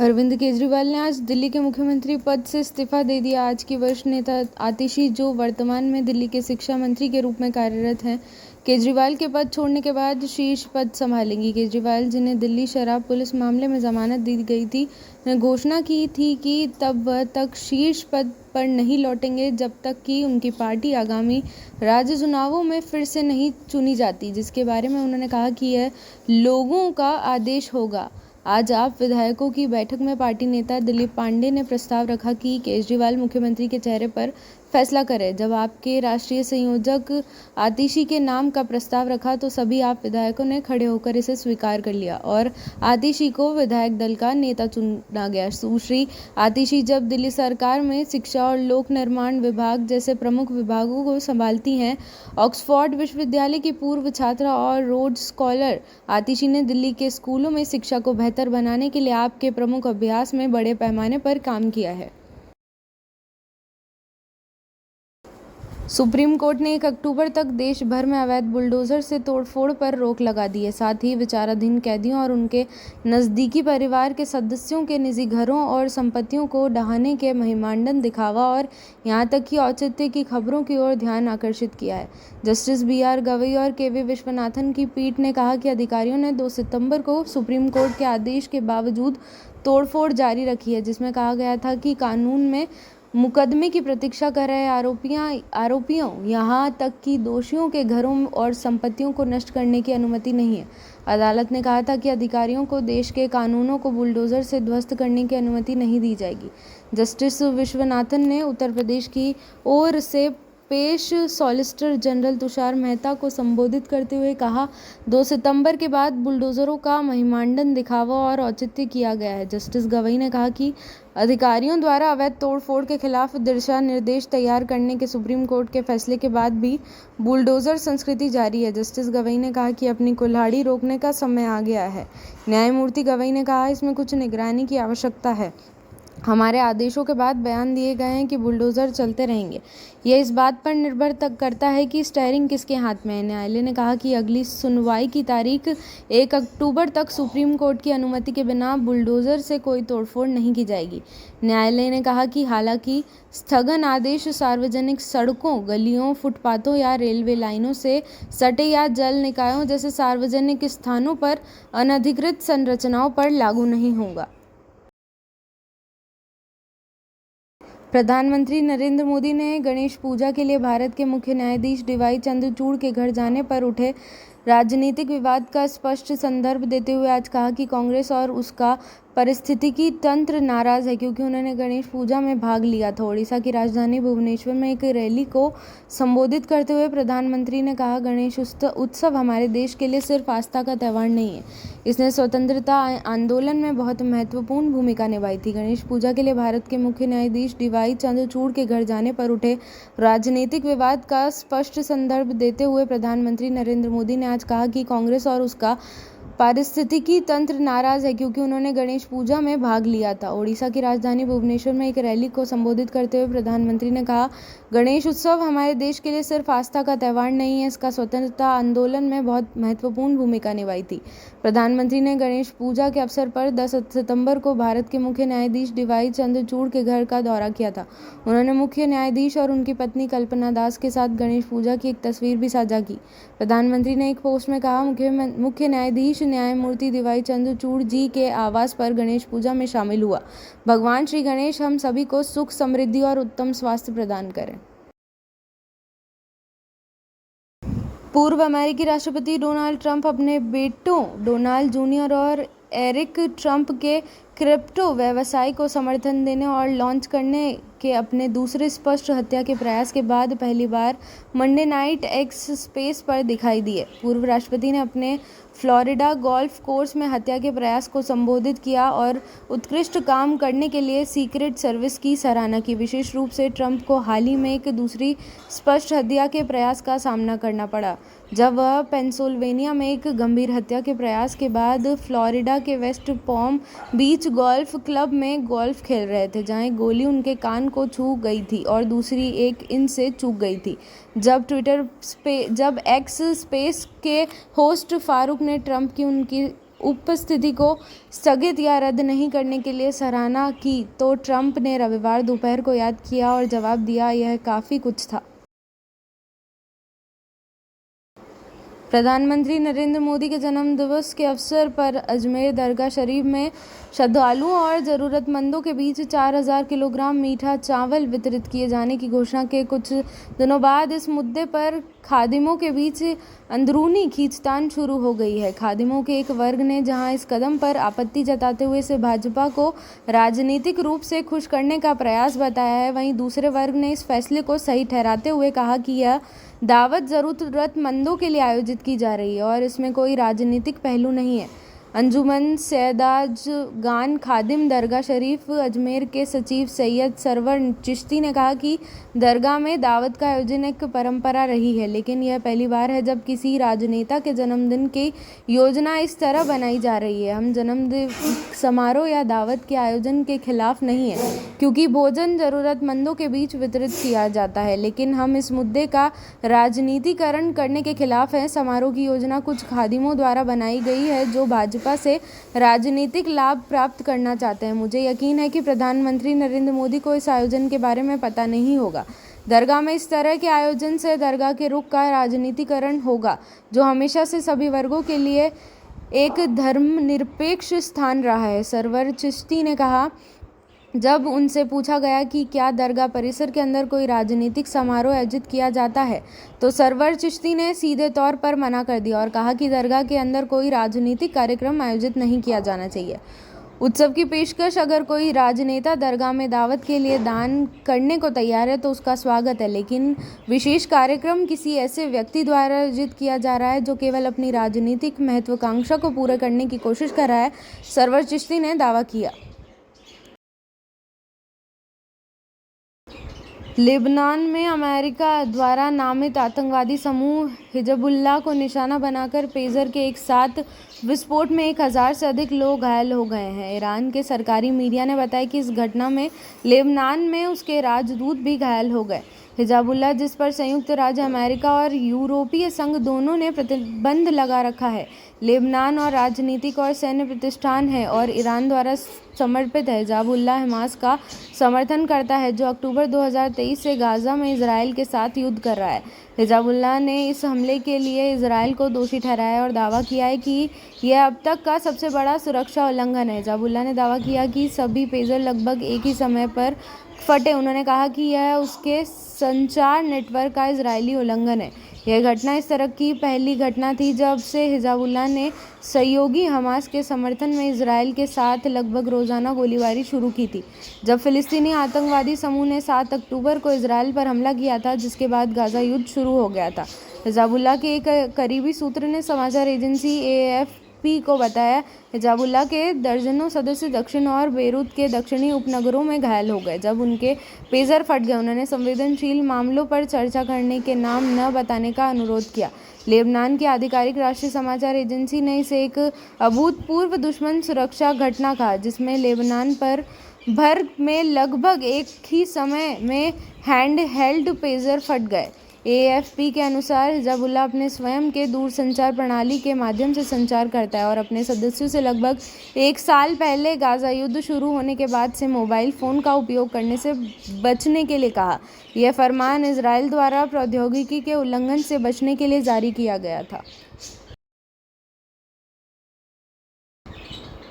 अरविंद केजरीवाल ने आज दिल्ली के मुख्यमंत्री पद से इस्तीफा दे दिया। आज की वरिष्ठ नेता आतिशी, जो वर्तमान में दिल्ली के शिक्षा मंत्री के रूप में कार्यरत हैं, केजरीवाल के पद छोड़ने के बाद शीर्ष पद संभालेंगी। केजरीवाल, जिन्हें दिल्ली शराब पुलिस मामले में जमानत दी गई थी, ने घोषणा की थी कि तब वह तक शीर्ष पद पर नहीं लौटेंगे जब तक कि उनकी पार्टी आगामी राज्य चुनावों में फिर से नहीं चुनी जाती, जिसके बारे में उन्होंने कहा कि यह लोगों का आदेश होगा। आज आप विधायकों की बैठक में पार्टी नेता दिलीप पांडे ने प्रस्ताव रखा कि केजरीवाल मुख्यमंत्री के चेहरे पर फैसला करें। जब आपके राष्ट्रीय संयोजक आतिशी के नाम का प्रस्ताव रखा तो सभी आप विधायकों ने खड़े होकर इसे स्वीकार कर लिया और आतिशी को विधायक दल का नेता चुना गया। सुश्री आतिशी जब दिल्ली सरकार में शिक्षा और लोक निर्माण विभाग जैसे प्रमुख विभागों को संभालती हैं। ऑक्सफोर्ड विश्वविद्यालय की पूर्व छात्रा और रोड्स स्कॉलर आतिशी ने दिल्ली के स्कूलों में शिक्षा को बेहतर बनाने के लिए आपके प्रमुख अभ्यास में बड़े पैमाने पर काम किया है। सुप्रीम कोर्ट ने 1 अक्टूबर तक देश भर में अवैध बुलडोजर से तोड़फोड़ पर रोक लगा दी है। साथ ही विचाराधीन कैदियों और उनके नज़दीकी परिवार के सदस्यों के निजी घरों और संपत्तियों को ढहाने के महिमांडन दिखावा और यहां तक कि औचित्य की खबरों की ओर ध्यान आकर्षित किया है। जस्टिस BR गवई और KV विश्वनाथन की पीठ ने कहा कि अधिकारियों ने 2 सितंबर को सुप्रीम कोर्ट के आदेश के बावजूद तोड़फोड़ जारी रखी है, जिसमें कहा गया था कि कानून में मुकदमे की प्रतीक्षा कर रहे आरोपियों यहां तक कि दोषियों के घरों और संपत्तियों को नष्ट करने की अनुमति नहीं है। अदालत ने कहा था कि अधिकारियों को देश के कानूनों को बुलडोजर से ध्वस्त करने की अनुमति नहीं दी जाएगी। जस्टिस विश्वनाथन ने उत्तर प्रदेश की ओर से पेश सॉलिसिटर जनरल तुषार मेहता को संबोधित करते हुए कहा, 2 सितंबर के बाद बुलडोजरों का महिमांडन दिखावा और औचित्य किया गया है। जस्टिस गवई ने कहा कि अधिकारियों द्वारा अवैध तोड़फोड़ के खिलाफ दिशा निर्देश तैयार करने के सुप्रीम कोर्ट के फैसले के बाद भी बुलडोजर संस्कृति जारी है। जस्टिस गवई ने कहा कि अपनी कुल्हाड़ी रोकने का समय आ गया है। न्यायमूर्ति गवई ने कहा, इसमें कुछ निगरानी की आवश्यकता है। हमारे आदेशों के बाद बयान दिए गए हैं कि बुलडोजर चलते रहेंगे। यह इस बात पर निर्भर करता है कि स्टीयरिंग किसके हाथ में है। न्यायालय ने कहा कि अगली सुनवाई की तारीख 1 अक्टूबर तक सुप्रीम कोर्ट की अनुमति के बिना बुलडोजर से कोई तोड़फोड़ नहीं की जाएगी। न्यायालय ने कहा कि हालांकि स्थगन आदेश सार्वजनिक सड़कों, गलियों, फुटपाथों या रेलवे लाइनों से सटे या जल निकायों जैसे सार्वजनिक स्थानों पर अनधिकृत संरचनाओं पर लागू नहीं होगा। प्रधानमंत्री नरेंद्र मोदी ने गणेश पूजा के लिए भारत के मुख्य न्यायाधीश DY चंद्रचूड़ के घर जाने पर उठे राजनीतिक विवाद का स्पष्ट संदर्भ देते हुए आज कहा कि कांग्रेस और उसका पारिस्थितिकी तंत्र नाराज है क्योंकि उन्होंने गणेश पूजा में भाग लिया था। ओडिशा की राजधानी भुवनेश्वर में एक रैली को संबोधित करते हुए प्रधानमंत्री ने कहा, गणेश उत्सव हमारे देश के लिए सिर्फ आस्था का त्यौहार नहीं है, इसने स्वतंत्रता आंदोलन में बहुत महत्वपूर्ण भूमिका निभाई थी। गणेश पूजा के लिए भारत के मुख्य न्यायाधीश DY चंद्रचूड़ के घर जाने पर उठे राजनीतिक विवाद का स्पष्ट संदर्भ देते हुए प्रधानमंत्री नरेंद्र मोदी ने आज कहा कि कांग्रेस और उसका पारिस्थितिकी तंत्र नाराज है क्योंकि उन्होंने गणेश पूजा में भाग लिया था। ओडिशा की राजधानी भुवनेश्वर में एक रैली को संबोधित करते हुए प्रधानमंत्री ने कहा, गणेश उत्सव हमारे देश के लिए सिर्फ आस्था का त्यौहार नहीं है, इसका स्वतंत्रता आंदोलन में बहुत महत्वपूर्ण भूमिका निभाई थी। प्रधानमंत्री ने गणेश पूजा के अवसर पर 10 सितंबर को भारत के मुख्य न्यायाधीश DY चंद्रचूड़ के घर का दौरा किया था। उन्होंने मुख्य न्यायाधीश और उनकी पत्नी कल्पना दास के साथ गणेश पूजा की एक तस्वीर भी साझा की। प्रधानमंत्री ने एक पोस्ट में कहा, मुख्य न्यायाधीश न्यायमूर्ति DY चंद्रचूड़ जी के आवास पर गणेश पूजा में शामिल हुआ। भगवान श्री गणेश हम सभी को सुख, समृद्धि और उत्तम स्वास्थ्य प्रदान करें। पूर्व अमेरिकी राष्ट्रपति डोनाल्ड ट्रंप अपने बेटों डोनाल्ड जूनियर और एरिक ट्रंप के क्रिप्टो व्यवसाय को समर्थन देने और लॉन्च करने के अपने दूसरे स्पष्ट हत्या के प्रयास के बाद पहली बार मंडे नाइट एक्स स्पेस पर दिखाई दिए। पूर्व राष्ट्रपति ने अपने फ्लोरिडा गोल्फ कोर्स में हत्या के प्रयास को संबोधित किया और उत्कृष्ट काम करने के लिए सीक्रेट सर्विस की सराहना की। विशेष रूप से ट्रंप को हाल ही में एक दूसरी स्पष्ट हत्या के प्रयास का सामना करना पड़ा जब वह पेंसिल्वेनिया में एक गंभीर हत्या के प्रयास के बाद फ्लोरिडा के वेस्ट पाम बीच गोल्फ क्लब में गोल्फ खेल रहे थे, जहां एक गोली उनके कान को छू गई थी और दूसरी 1 इंच से चूक गई थी। जब एक्स स्पेस के होस्ट फारूक ने ट्रंप की उपस्थिति को स्थगित या रद्द नहीं करने के लिए सराहना की तो ट्रंप ने रविवार दोपहर को याद किया और जवाब दिया, यह काफ़ी कुछ था। प्रधानमंत्री नरेंद्र मोदी के जन्मदिवस के अवसर पर अजमेर दरगाह शरीफ में श्रद्धालुओं और ज़रूरतमंदों के बीच 4000 किलोग्राम मीठा चावल वितरित किए जाने की घोषणा के कुछ दिनों बाद इस मुद्दे पर खादिमों के बीच अंदरूनी खींचतान शुरू हो गई है। खादिमों के एक वर्ग ने जहां इस कदम पर आपत्ति जताते हुए इसे भाजपा को राजनीतिक रूप से खुश करने का प्रयास बताया है, वहीं दूसरे वर्ग ने इस फैसले को सही ठहराते हुए कहा कि यह दावत ज़रूरतमंदों के लिए आयोजित की जा रही है और इसमें कोई राजनीतिक पहलू नहीं है। अंजुमन सैयदाजगान खादिम दरगाह शरीफ अजमेर के सचिव सैयद सरवर चिश्ती ने कहा कि दरगाह में दावत का आयोजन एक परंपरा रही है, लेकिन यह पहली बार है जब किसी राजनेता के जन्मदिन की योजना इस तरह बनाई जा रही है। हम जन्मदिन समारोह या दावत के आयोजन के खिलाफ नहीं है, क्योंकि भोजन ज़रूरतमंदों के बीच वितरित किया जाता है, लेकिन हम इस मुद्दे का राजनीतिकरण करने के खिलाफ हैं। समारोह की योजना कुछ खादिमों द्वारा बनाई गई है जो भाजपा से राजनीतिक लाभ प्राप्त करना चाहते हैं। मुझे यकीन है कि प्रधानमंत्री नरेंद्र मोदी को इस आयोजन के बारे में पता नहीं होगा। दरगाह में इस तरह के आयोजन से दरगाह के रुख का राजनीतिकरण होगा, जो हमेशा से सभी वर्गों के लिए एक धर्मनिरपेक्ष स्थान रहा है। सरवर चिश्ती ने कहा, जब उनसे पूछा गया कि क्या दरगाह परिसर के अंदर कोई राजनीतिक समारोह आयोजित किया जाता है, तो सरवर चिश्ती ने सीधे तौर पर मना कर दिया और कहा कि दरगाह के अंदर कोई राजनीतिक कार्यक्रम आयोजित नहीं किया जाना चाहिए। उत्सव की पेशकश अगर कोई राजनेता दरगाह में दावत के लिए दान करने को तैयार है तो उसका स्वागत है, लेकिन विशेष कार्यक्रम किसी ऐसे व्यक्ति द्वारा आयोजित किया जा रहा है जो केवल अपनी राजनीतिक महत्वाकांक्षा को पूरा करने की कोशिश कर रहा है, सरवर चिश्ती ने दावा किया। लेबनान में अमेरिका द्वारा नामित आतंकवादी समूह हिजबुल्लाह को निशाना बनाकर पेजर के एक साथ विस्फोट में 1000 से अधिक लोग घायल हो गए हैं। ईरान के सरकारी मीडिया ने बताया कि इस घटना में लेबनान में उसके राजदूत भी घायल हो गए। हिजबुल्लाह, जिस पर संयुक्त राज्य अमेरिका और यूरोपीय संघ दोनों ने प्रतिबंध लगा रखा है, लेबनान और राजनीतिक और सैन्य प्रतिष्ठान है और ईरान द्वारा समर्पित है। हिजबुल्लाह हमास का समर्थन करता है, जो अक्टूबर 2023 से गाज़ा में इजराइल के साथ युद्ध कर रहा है। हिजबुल्लाह ने इस हमले के लिए इजराइल को दोषी ठहराया और दावा किया है कि यह अब तक का सबसे बड़ा सुरक्षा उल्लंघन है। हिजबुल्लाह ने दावा किया कि सभी पेजर लगभग एक ही समय पर फटे। उन्होंने कहा कि यह उसके संचार नेटवर्क का इजरायली उल्लंघन है। यह घटना इस तरह की पहली घटना थी जब से हिजबुल्लाह ने सहयोगी हमास के समर्थन में इजराइल के साथ लगभग रोज़ाना गोलीबारी शुरू की थी, जब फिलिस्तीनी आतंकवादी समूह ने 7 अक्टूबर को इजराइल पर हमला किया था, जिसके बाद गाज़ा युद्ध शुरू हो गया था। हिजबुल्लाह के एक करीबी सूत्र ने समाचार एजेंसी AFP को बताया, हिजबुल्लाह के दर्जनों सदस्य दक्षिण और बेरूत के दक्षिणी उपनगरों में घायल हो गए जब उनके पेजर फट गए। उन्होंने संवेदनशील मामलों पर चर्चा करने के नाम न बताने का अनुरोध किया। लेबनान की आधिकारिक राष्ट्रीय समाचार एजेंसी ने इसे एक अभूतपूर्व दुश्मन सुरक्षा घटना कहा, जिसमें लेबनान भर में लगभग एक ही समय में हैंड हेल्ड पेजर फट गए। AFP के अनुसार हिजबुल्लाह अपने स्वयं के दूरसंचार प्रणाली के माध्यम से संचार करता है और अपने सदस्यों से लगभग 1 साल पहले गाज़ा युद्ध शुरू होने के बाद से मोबाइल फ़ोन का उपयोग करने से बचने के लिए कहा। यह फरमान इजराइल द्वारा प्रौद्योगिकी के उल्लंघन से बचने के लिए जारी किया गया था।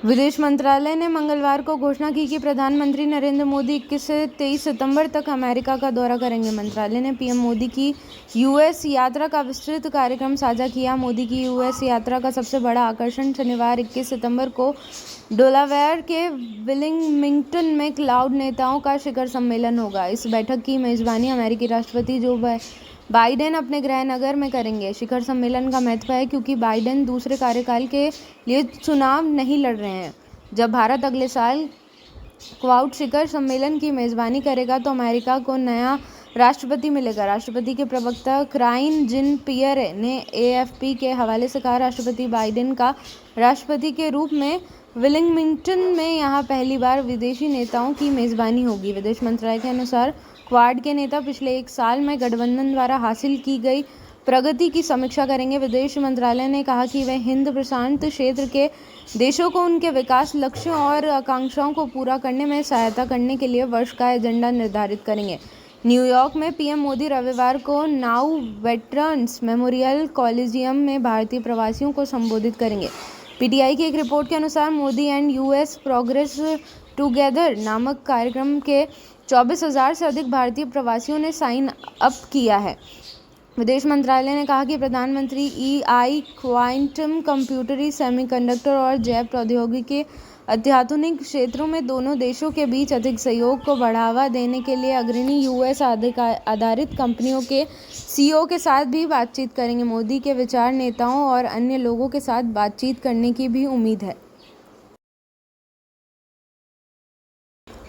विदेश मंत्रालय ने मंगलवार को घोषणा की कि प्रधानमंत्री नरेंद्र मोदी 21 से 23 सितंबर तक अमेरिका का दौरा करेंगे। मंत्रालय ने PM मोदी की US यात्रा का विस्तृत कार्यक्रम साझा किया। मोदी की US यात्रा का सबसे बड़ा आकर्षण शनिवार 21 सितंबर को डेलावेयर के विलिंगटन में क्लाउड नेताओं का शिखर सम्मेलन होगा। इस बैठक की मेजबानी अमेरिकी राष्ट्रपति जो बाइडेन अपने गृह नगर में करेंगे। शिखर सम्मेलन का महत्व है क्योंकि बाइडेन दूसरे कार्यकाल के लिए चुनाव नहीं लड़ रहे हैं। जब भारत अगले साल क्वाड शिखर सम्मेलन की मेज़बानी करेगा तो अमेरिका को नया राष्ट्रपति मिलेगा। राष्ट्रपति के प्रवक्ता क्राइन जिन पियरे ने AFP के हवाले से कहा, राष्ट्रपति बाइडेन का राष्ट्रपति के रूप में विलिंगटन में यहाँ पहली बार विदेशी नेताओं की मेज़बानी होगी। विदेश मंत्रालय के अनुसार क्वाड के नेता पिछले 1 साल में गठबंधन द्वारा हासिल की गई प्रगति की समीक्षा करेंगे। विदेश मंत्रालय ने कहा कि वह हिंद प्रशांत क्षेत्र के देशों को उनके विकास लक्ष्यों और आकांक्षाओं को पूरा करने में सहायता करने के लिए वर्ष का एजेंडा निर्धारित करेंगे। न्यूयॉर्क में पीएम मोदी रविवार को नाउ वेटरन्स मेमोरियल कॉलेजियम में भारतीय प्रवासियों को संबोधित करेंगे। पीटीआई की एक रिपोर्ट के अनुसार Modi and US progress together नामक कार्यक्रम के 24,000 से अधिक भारतीय प्रवासियों ने साइन अप किया है। विदेश मंत्रालय ने कहा कि प्रधानमंत्री एआई, क्वांटम कंप्यूटरी, सेमीकंडक्टर और जैव प्रौद्योगिकी के अत्याधुनिक क्षेत्रों में दोनों देशों के बीच अधिक सहयोग को बढ़ावा देने के लिए अग्रणी यूएस आधारित कंपनियों के सीईओ के साथ भी बातचीत करेंगे। मोदी के विचार नेताओं और अन्य लोगों के साथ बातचीत करने की भी उम्मीद है।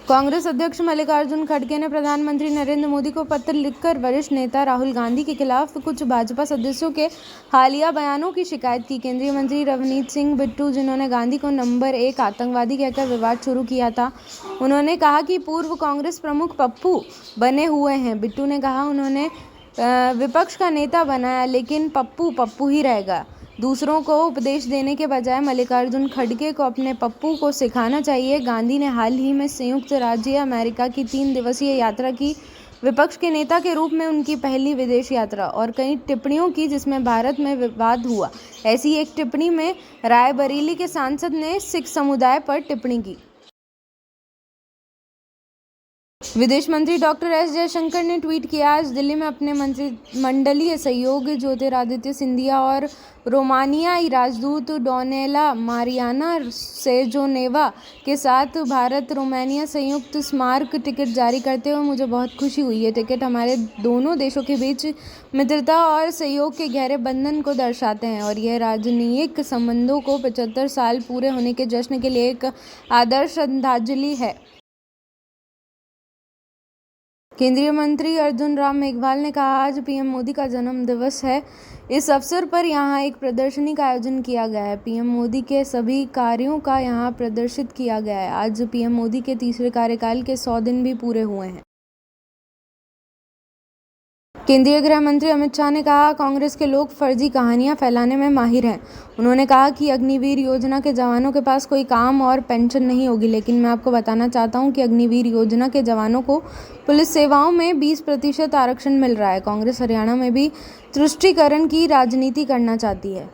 कांग्रेस अध्यक्ष मल्लिकार्जुन खड़गे ने प्रधानमंत्री नरेंद्र मोदी को पत्र लिखकर वरिष्ठ नेता राहुल गांधी के खिलाफ कुछ भाजपा सदस्यों के हालिया बयानों की शिकायत की। केंद्रीय मंत्री रवनीत सिंह बिट्टू, जिन्होंने गांधी को नंबर 1 आतंकवादी कहकर विवाद शुरू किया था, उन्होंने कहा कि पूर्व कांग्रेस प्रमुख पप्पू बने हुए हैं। बिट्टू ने कहा, उन्होंने विपक्ष का नेता बनाया, लेकिन पप्पू पप्पू ही रहेगा। दूसरों को उपदेश देने के बजाय मल्लिकार्जुन खड़गे को अपने पप्पू को सिखाना चाहिए। गांधी ने हाल ही में संयुक्त राज्य अमेरिका की 3 दिवसीय यात्रा की। विपक्ष के नेता के रूप में उनकी पहली विदेश यात्रा और कई टिप्पणियों की जिसमें भारत में विवाद हुआ। ऐसी एक टिप्पणी में रायबरेली के सांसद ने सिख समुदाय पर टिप्पणी की। विदेश मंत्री डॉक्टर एस जयशंकर ने ट्वीट किया, आज दिल्ली में अपने मंत्रिमंडलीय सहयोगी ज्योतिरादित्य सिंधिया और रोमानियाई राजदूत डोनेला मारियाना सेजोनेवा के साथ भारत रोमानिया संयुक्त स्मारक टिकट जारी करते हुए मुझे बहुत खुशी हुई। ये टिकट हमारे दोनों देशों के बीच मित्रता और सहयोग के गहरे बंधन को दर्शाते हैं और यह राजनयिक संबंधों को 75 साल पूरे होने के जश्न के लिए एक आदर्श श्रद्धांजलि है। केंद्रीय मंत्री अर्जुन राम मेघवाल ने कहा, आज पीएम मोदी का जन्म दिवस है। इस अवसर पर यहां एक प्रदर्शनी का आयोजन किया गया है। पीएम मोदी के सभी कार्यों का यहां प्रदर्शित किया गया है। आज पीएम मोदी के तीसरे कार्यकाल के 100 दिन भी पूरे हुए हैं। केंद्रीय गृह मंत्री अमित शाह ने कहा, कांग्रेस के लोग फर्जी कहानियां फैलाने में माहिर हैं। उन्होंने कहा कि अग्निवीर योजना के जवानों के पास कोई काम और पेंशन नहीं होगी, लेकिन मैं आपको बताना चाहता हूं कि अग्निवीर योजना के जवानों को पुलिस सेवाओं में 20% आरक्षण मिल रहा है। कांग्रेस हरियाणा में भी तुष्टीकरण की राजनीति करना चाहती है।